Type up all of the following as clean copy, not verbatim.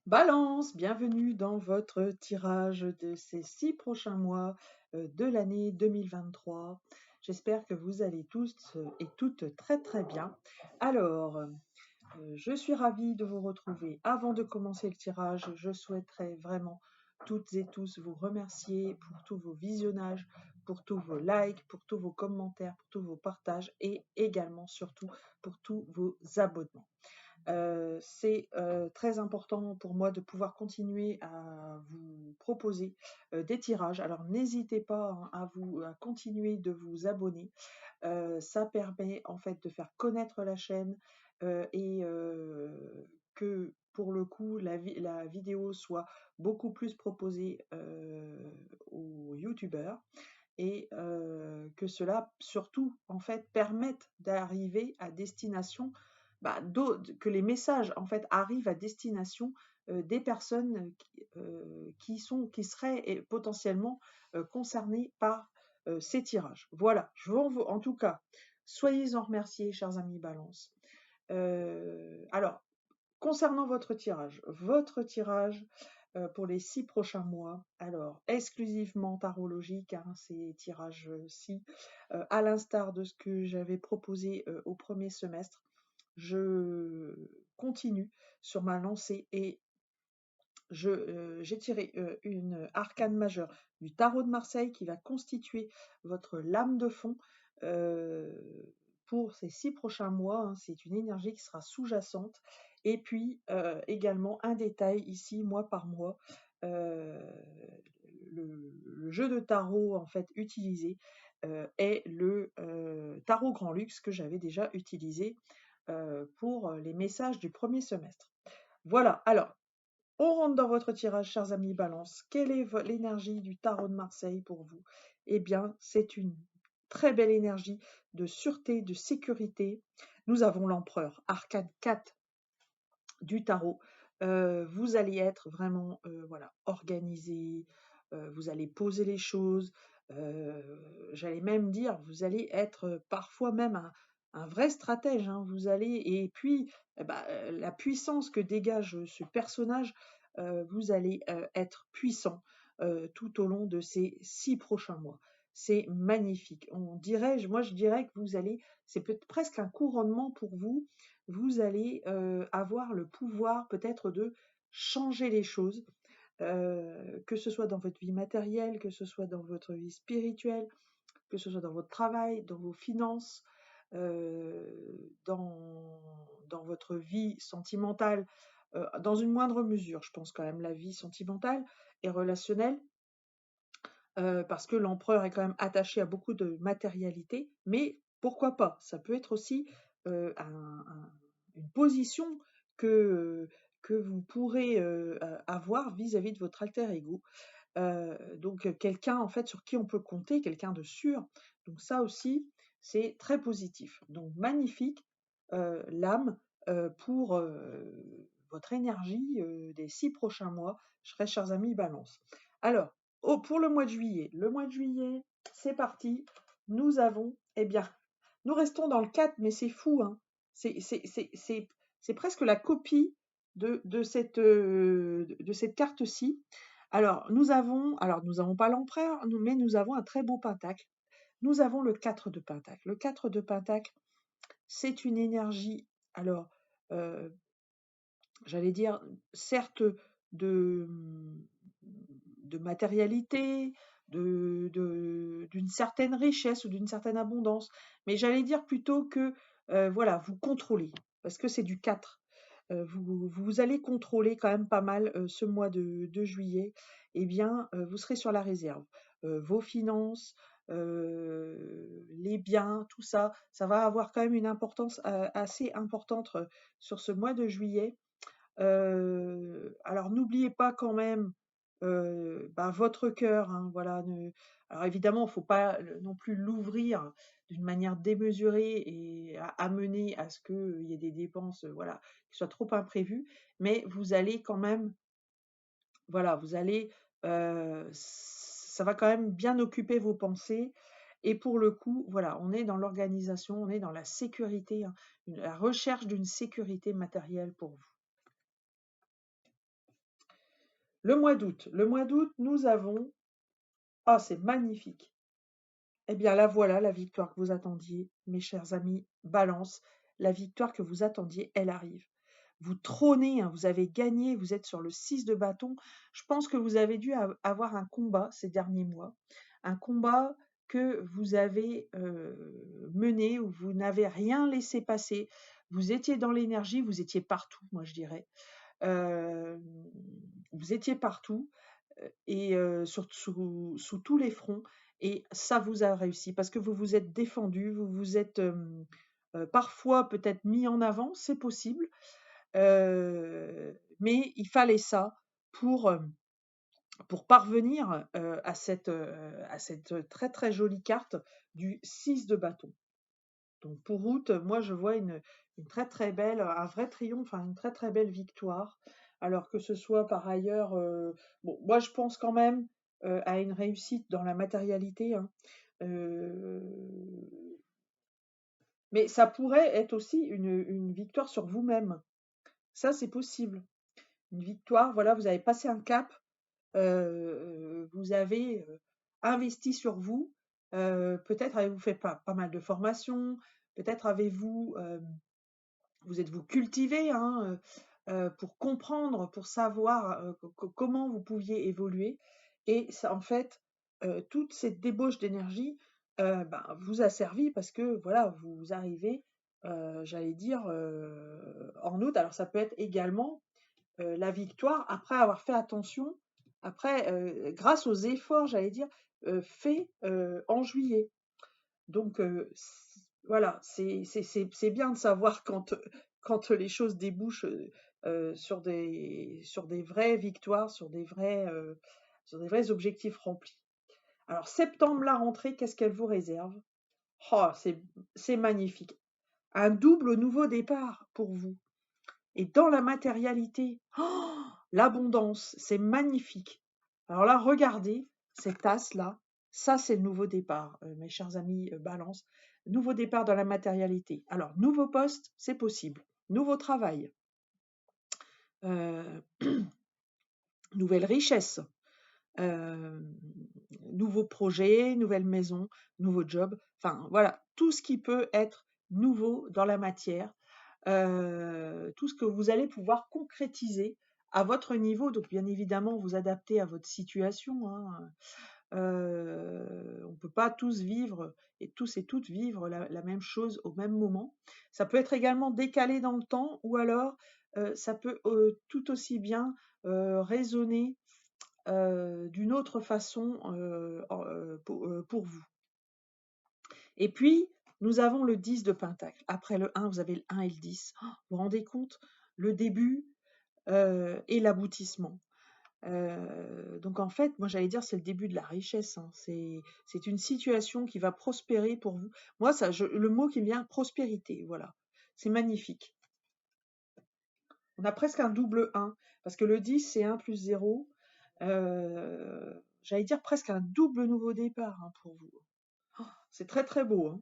Balance, bienvenue dans votre tirage de ces 6 prochains mois de l'année 2023. J'espère que vous allez tous et toutes très très bien. Alors, je suis ravie de vous retrouver. Avant de commencer le tirage, je souhaiterais vraiment toutes et tous vous remercier pour tous vos visionnages, pour tous vos likes, pour tous vos commentaires, pour tous vos partages et également surtout pour tous vos abonnements. C'est très important pour moi de pouvoir continuer à vous proposer des tirages. Alors n'hésitez pas hein, à continuer de vous abonner. Ça permet en fait de faire connaître la chaîne et que pour le coup la vidéo soit beaucoup plus proposée aux youtubeurs et que cela surtout en fait permette d'arriver à destination, que les messages en fait arrivent à destination des personnes qui seraient potentiellement concernées par ces tirages. Voilà, en tout cas, soyez-en remerciés, chers amis Balance. Alors, concernant votre tirage pour les 6 prochains mois, alors exclusivement tarologique, hein, ces tirages-ci, à l'instar de ce que j'avais proposé au premier semestre, je continue sur ma lancée et j'ai tiré une arcane majeure du tarot de Marseille qui va constituer votre lame de fond euh, pour ces 6 prochains mois. Hein. C'est une énergie qui sera sous-jacente. Et puis également un détail ici, mois par mois, euh, le jeu de tarot en fait utilisé est le tarot Grand Luxe que j'avais déjà utilisé pour les messages du premier semestre. Voilà, alors on rentre dans votre tirage, chers amis Balance. Quelle est l'énergie du tarot de Marseille pour vous? Eh bien, c'est une très belle énergie de sûreté, de sécurité. Nous avons l'empereur, arcane 4 du tarot. Vous allez être vraiment voilà, organisé, vous allez poser les choses. J'allais même dire, vous allez être parfois même un vrai stratège. Hein. Vous allez, et puis, la puissance que dégage ce personnage, vous allez être puissant tout au long de ces 6 prochains mois. C'est magnifique. Moi je dirais que c'est peut-être presque un couronnement pour vous. Vous allez avoir le pouvoir peut-être de changer les choses, que ce soit dans votre vie matérielle, que ce soit dans votre vie spirituelle, que ce soit dans votre travail, dans vos finances, dans votre vie sentimentale, dans une moindre mesure, je pense quand même, la vie sentimentale et relationnelle, parce que l'empereur est quand même attaché à beaucoup de matérialité, mais pourquoi pas? Ça peut être aussi une position que, que vous pourrez avoir vis-à-vis de votre alter ego. Donc quelqu'un en fait sur qui on peut compter, quelqu'un de sûr. Donc ça aussi, c'est très positif. Donc magnifique l'âme pour votre énergie des 6 prochains mois, chers amis Balance. Alors, pour le mois de juillet, c'est parti. Nous avons, eh bien, nous restons dans le 4, mais c'est fou, hein. C'est presque la copie de cette carte-ci. Alors, nous n'avons pas l'empereur, mais nous avons un très beau pentacle. Nous avons le 4 de pentacle. Le 4 de pentacle, c'est une énergie, alors, euh, j'allais dire, certes, de, de matérialité, d'une certaine richesse ou d'une certaine abondance, mais j'allais dire plutôt que, voilà, vous contrôlez, parce que c'est du 4. Vous allez contrôler quand même pas mal ce mois de juillet. Eh bien, vous serez sur la réserve. Vos finances, les biens, tout ça, ça va avoir quand même une importance assez importante sur ce mois de juillet. Alors n'oubliez pas quand même votre cœur, hein, voilà. Alors évidemment, il ne faut pas non plus l'ouvrir d'une manière démesurée et amener à ce qu'il y ait des dépenses, voilà, qui soient trop imprévues, mais vous allez quand même, voilà, ça va quand même bien occuper vos pensées. Et pour le coup, voilà, on est dans l'organisation, on est dans la sécurité, hein, la recherche d'une sécurité matérielle pour vous. Le mois d'août, nous avons... Ah, c'est magnifique. Eh bien, la voilà, la victoire que vous attendiez, mes chers amis, Balance. La victoire que vous attendiez, elle arrive. Vous trônez, hein, vous avez gagné, vous êtes sur le 6 de bâton. Je pense que vous avez dû avoir un combat ces derniers mois, un combat que vous avez mené, où vous n'avez rien laissé passer. Vous étiez dans l'énergie, vous étiez partout, moi je dirais. Euh, Vous étiez partout et sous tous les fronts, et ça vous a réussi parce que vous vous êtes défendu, vous vous êtes parfois peut-être mis en avant, c'est possible, mais il fallait ça pour, euh, pour parvenir à cette très très jolie carte du 6 de bâton. Donc pour août, moi je vois une très très belle, un vrai triomphe, hein, une très très belle victoire. Alors que ce soit par ailleurs, bon, moi je pense quand même à une réussite dans la matérialité, hein. Euh, mais ça pourrait être aussi une victoire sur vous-même. Ça, c'est possible. Une victoire, voilà, vous avez passé un cap, vous avez investi sur vous. Peut-être avez-vous fait pas mal de formations, peut-être avez-vous vous êtes-vous cultivé, hein, pour comprendre, pour savoir comment vous pouviez évoluer. Et ça, en fait, toute cette débauche d'énergie ben, vous a servi parce que voilà, vous arrivez, j'allais dire, en août. Alors ça peut être également la victoire après avoir fait attention, après, grâce aux efforts, j'allais dire, faits en juillet. Donc, voilà, c'est bien de savoir quand les choses débouchent sur des vraies victoires, sur des vrais objectifs remplis. Alors, septembre, la rentrée, qu'est-ce qu'elle vous réserve? Oh, c'est magnifique. Un double nouveau départ pour vous. Et dans la matérialité, oh, l'abondance, c'est magnifique. Alors là, regardez cette tasse-là, ça c'est le nouveau départ, mes chers amis Balance. Nouveau départ dans la matérialité. Alors, nouveau poste, c'est possible. Nouveau travail, euh, nouvelle richesse, euh, nouveau projet, nouvelle maison, nouveau job. Enfin, voilà, tout ce qui peut être nouveau dans la matière, tout ce que vous allez pouvoir concrétiser à votre niveau. Donc, bien évidemment, vous adaptez à votre situation, hein. On ne peut pas tous vivre et tous et toutes vivre la même chose au même moment. Ça peut être également décalé dans le temps, ou alors ça peut tout aussi bien résonner d'une autre façon pour vous. Et puis, nous avons le 10 de Pentacle. Après le 1, vous avez le 1 et le 10. Oh, vous vous rendez compte? Le début et l'aboutissement. Donc en fait, moi j'allais dire c'est le début de la richesse, hein. C'est une situation qui va prospérer pour vous. Moi, le mot qui me vient, prospérité, voilà. C'est magnifique. On a presque un double 1, parce que le 10, c'est 1 plus 0. J'allais dire presque un double nouveau départ, hein, pour vous. Oh, c'est très très beau, hein.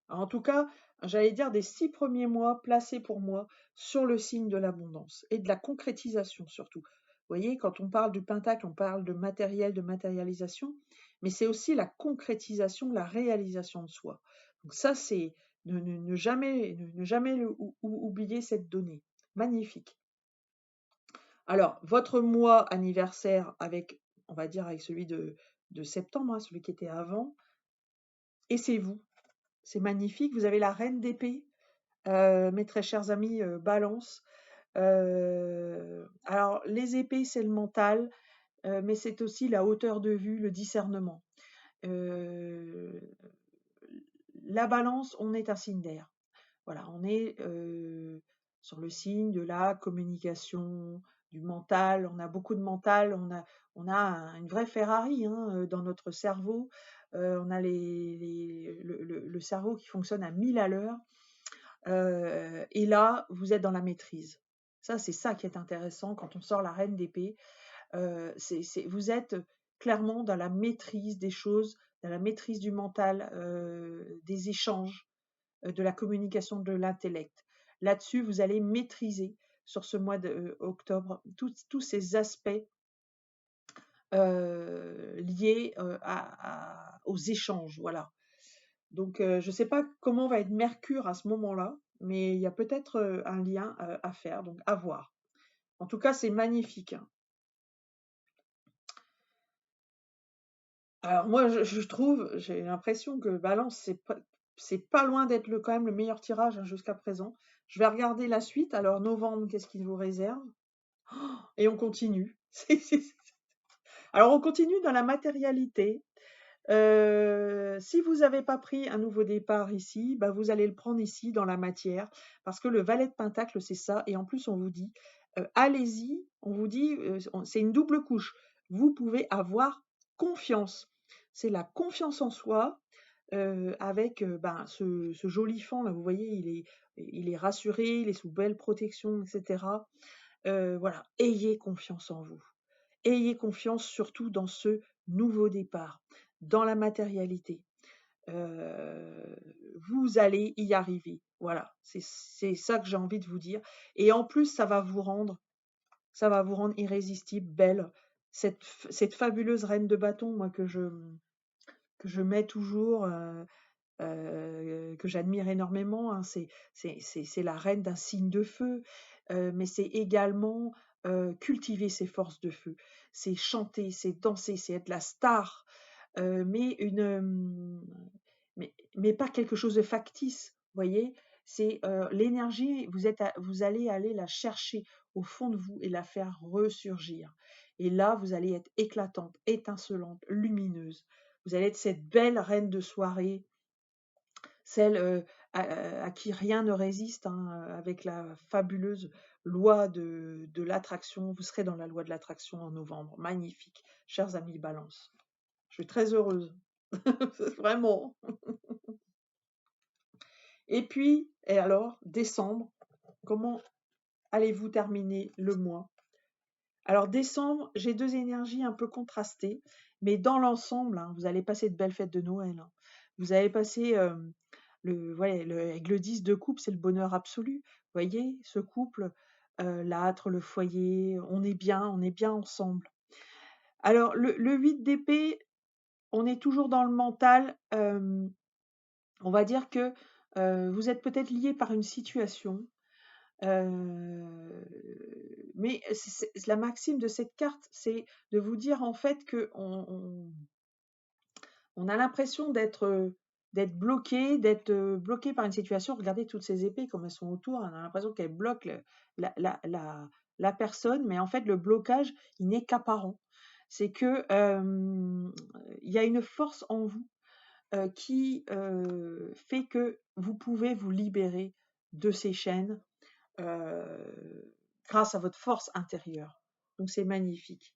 En tout cas, j'allais dire des 6 premiers mois placés pour moi sur le signe de l'abondance et de la concrétisation surtout. Vous voyez, quand on parle du pentacle, on parle de matériel, de matérialisation, mais c'est aussi la concrétisation, la réalisation de soi. Donc ça, c'est ne jamais, ne jamais oublier cette donnée. Magnifique. Alors, votre mois anniversaire avec, on va dire, avec celui de septembre, hein, celui qui était avant, et c'est vous. C'est magnifique. Vous avez la reine d'épée, mes très chers amis Balance. Alors, les épées, c'est le mental, mais c'est aussi la hauteur de vue, le discernement. Euh, la Balance, on est un signe d'air. Voilà, on est sur le signe de la communication, du mental. On a beaucoup de mental, on a une vraie Ferrari, hein, dans notre cerveau. On a le cerveau qui fonctionne à 1000 à l'heure. Et là, vous êtes dans la maîtrise. Ça, c'est ça qui est intéressant quand on sort la reine d'épée. Vous êtes clairement dans la maîtrise des choses, dans la maîtrise du mental, des échanges, de la communication, de l'intellect. Là-dessus, vous allez maîtriser sur ce mois d'octobre tous ces aspects liées aux échanges, voilà. Donc, je ne sais pas comment va être Mercure à ce moment-là, mais il y a peut-être un lien à faire, donc à voir. En tout cas, c'est magnifique, hein. Alors moi, je trouve, j'ai l'impression que Balance, c'est pas loin d'être quand même le meilleur tirage, hein, jusqu'à présent. Je vais regarder la suite. Alors, novembre, qu'est-ce qu'il vous réserve? Et on continue. Alors, on continue dans la matérialité. Si vous n'avez pas pris un nouveau départ ici, bah, vous allez le prendre ici dans la matière, parce que le valet de pentacle, c'est ça. Et en plus, on vous dit, allez-y, on vous dit, c'est une double couche. Vous pouvez avoir confiance. C'est la confiance en soi, avec ben, ce joli fond là, vous voyez, il est rassuré, il est sous belle protection, etc. Voilà, ayez confiance en vous. Ayez confiance surtout dans ce nouveau départ, dans la matérialité. Vous allez y arriver. Voilà, c'est ça que j'ai envie de vous dire. Et en plus, ça va vous rendre irrésistible, belle. Cette fabuleuse reine de bâton, moi, que je mets toujours, que j'admire énormément, hein. C'est la reine d'un signe de feu, mais c'est également cultiver ses forces de feu. C'est chanter, c'est danser, c'est être la star, mais mais pas quelque chose de factice, voyez? C'est l'énergie, vous allez aller la chercher au fond de vous et la faire ressurgir. Et là, vous allez être éclatante, étincelante, lumineuse. Vous allez être cette belle reine de soirée, celle à qui rien ne résiste, hein, avec la fabuleuse loi de l'attraction. Vous serez dans la loi de l'attraction en novembre. Magnifique, chers amis Balance. Je suis très heureuse, vraiment. Et puis, et alors, décembre, comment allez-vous terminer le mois? Alors, décembre, j'ai deux énergies un peu contrastées, mais dans l'ensemble, hein, vous allez passer de belles fêtes de Noël, hein. Vous allez passer avec le 10 de coupe, c'est le bonheur absolu. Vous voyez, ce couple, l'âtre, le foyer, on est bien ensemble. Alors, le 8 d'épée, on est toujours dans le mental. On va dire que vous êtes peut-être lié par une situation, mais la maxime de cette carte, c'est de vous dire en fait que on a l'impression d'être bloqué par une situation. Regardez toutes ces épées comme elles sont autour, on a l'impression qu'elles bloquent la personne, mais en fait le blocage, il n'est qu'apparent. C'est que il y a une force en vous qui fait que vous pouvez vous libérer de ces chaînes grâce à votre force intérieure. Donc c'est magnifique.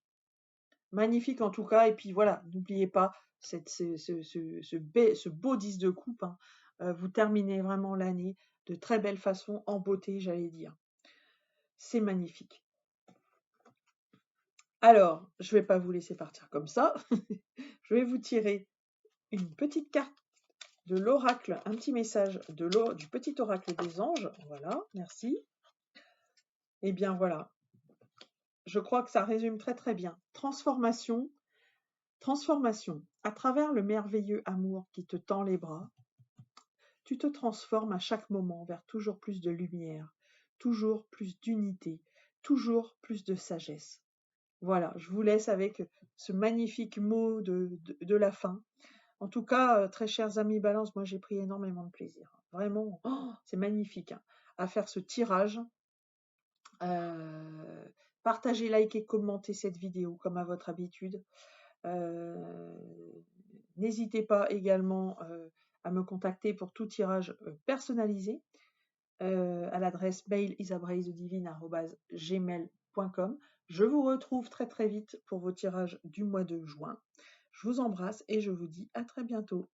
Magnifique en tout cas. Et puis voilà, n'oubliez pas ce beau 10 de coupe, hein. Vous terminez vraiment l'année de très belle façon, en beauté, j'allais dire. C'est magnifique. Alors, je ne vais pas vous laisser partir comme ça. Je vais vous tirer une petite carte de l'oracle, un petit message du petit oracle des anges. Voilà, merci. Et bien voilà, je crois que ça résume très très bien. Transformation, transformation. À travers le merveilleux amour qui te tend les bras, tu te transformes à chaque moment vers toujours plus de lumière, toujours plus d'unité, toujours plus de sagesse. Voilà, je vous laisse avec ce magnifique mot de la fin. En tout cas, très chers amis Balance, moi j'ai pris énormément de plaisir. Vraiment, c'est magnifique, hein, à faire ce tirage. Partagez, likez, commentez cette vidéo comme à votre habitude. N'hésitez pas également à me contacter pour tout tirage personnalisé à l'adresse mail isabraizedivine@gmail.com. Je vous retrouve très très vite pour vos tirages du mois de juin. Je vous embrasse et je vous dis à très bientôt.